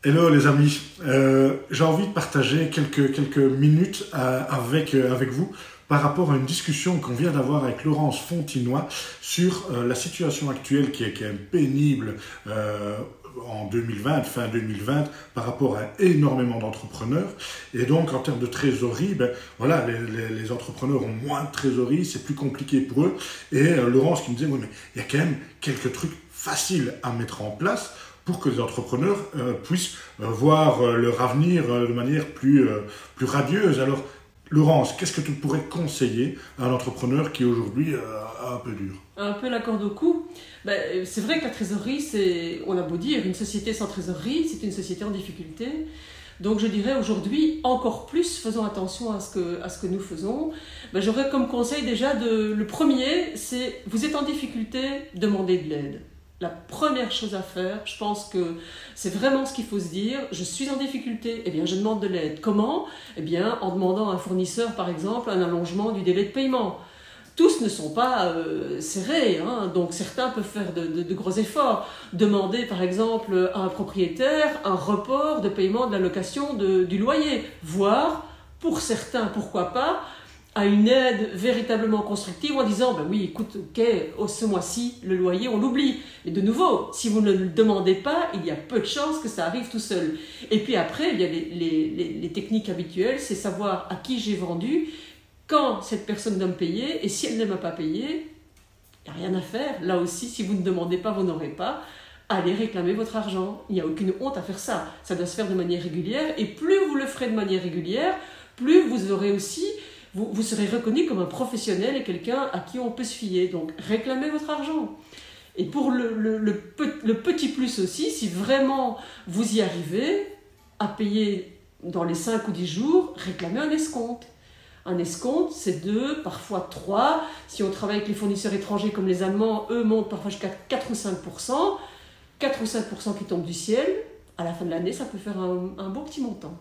Hello les amis, j'ai envie de partager quelques minutes avec vous par rapport à une discussion qu'on vient d'avoir avec Laurence Fontinoy sur la situation actuelle qui est quand même pénible en 2020, fin 2020, par rapport à énormément d'entrepreneurs. Et donc en termes de trésorerie, voilà, les entrepreneurs ont moins de trésorerie, c'est plus compliqué pour eux. Et Laurence qui me disait, oui, mais il y a quand même quelques trucs faciles à mettre en place pour que les entrepreneurs puissent voir leur avenir de manière plus radieuse. Alors, Laurence, qu'est-ce que tu pourrais conseiller à un entrepreneur qui aujourd'hui a un peu dur? Un peu la corde au cou. C'est vrai que la trésorerie, on a beau dire, une société sans trésorerie, c'est une société en difficulté. Donc je dirais aujourd'hui, encore plus, faisons attention à ce que nous faisons. J'aurais comme conseil déjà, le premier, c'est vous êtes en difficulté, demandez de l'aide. La première chose à faire, je pense que c'est vraiment ce qu'il faut se dire. Je suis en difficulté, eh bien je demande de l'aide. Comment? Eh bien en demandant à un fournisseur, par exemple, un allongement du délai de paiement. Tous ne sont pas serrés, hein, donc certains peuvent faire de gros efforts. Demander par exemple à un propriétaire un report de paiement de la location du loyer, voire pour certains, pourquoi pas, à une aide véritablement constructive en disant oui, écoute, ok, ce mois-ci, le loyer, on l'oublie. Mais de nouveau, si vous ne le demandez pas, il y a peu de chances que ça arrive tout seul. Et puis après, il y a les techniques habituelles, c'est savoir à qui j'ai vendu, quand cette personne doit me payer, et si elle ne m'a pas payé, il n'y a rien à faire. Là aussi, si vous ne demandez pas, vous n'aurez pas. Allez réclamer votre argent. Il n'y a aucune honte à faire ça. Ça doit se faire de manière régulière, et plus vous le ferez de manière régulière, plus vous aurez aussi... Vous serez reconnu comme un professionnel et quelqu'un à qui on peut se fier. Donc, réclamez votre argent. Et pour le petit plus aussi, si vraiment vous y arrivez à payer dans les 5 ou 10 jours, réclamez un escompte. Un escompte, c'est 2, parfois 3. Si on travaille avec les fournisseurs étrangers comme les Allemands, eux montent parfois jusqu'à 4 ou 5%. 4 ou 5% qui tombent du ciel. À la fin de l'année, ça peut faire un beau petit montant.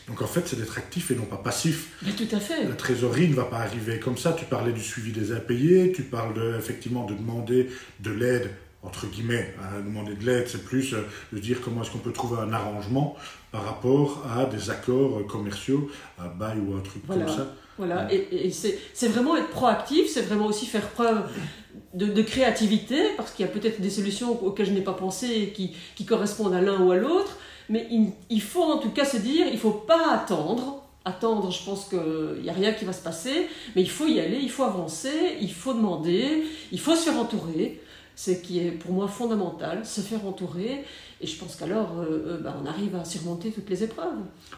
Donc en fait, c'est d'être actif et non pas passif. Mais tout à fait. La trésorerie ne va pas arriver comme ça. Tu parlais du suivi des impayés, tu parles effectivement de demander de l'aide, entre guillemets. Demander de l'aide, c'est plus de dire comment est-ce qu'on peut trouver un arrangement par rapport à des accords commerciaux, à bail ou un truc comme ça. Voilà, et c'est vraiment être proactif, c'est vraiment aussi faire preuve de créativité, parce qu'il y a peut-être des solutions auxquelles je n'ai pas pensé et qui correspondent à l'un ou à l'autre. Mais il faut en tout cas se dire, il ne faut pas attendre. Attendre, je pense qu'il n'y a rien qui va se passer, mais il faut y aller, il faut avancer, il faut demander, il faut se faire entourer. C'est ce qui est pour moi fondamental, se faire entourer. Et je pense qu'alors, on arrive à surmonter toutes les épreuves.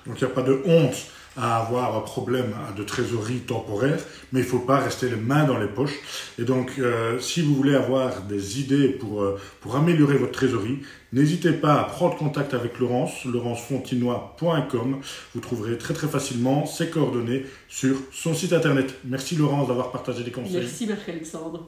Donc il n'y a pas de honte à avoir un problème de trésorerie temporaire, mais il ne faut pas rester les mains dans les poches. Et donc, si vous voulez avoir des idées pour améliorer votre trésorerie, n'hésitez pas à prendre contact avec Laurence, laurencefontinoy.com. Vous trouverez très très facilement ses coordonnées sur son site internet. Merci Laurence d'avoir partagé des conseils. Merci Marc-Alexandre.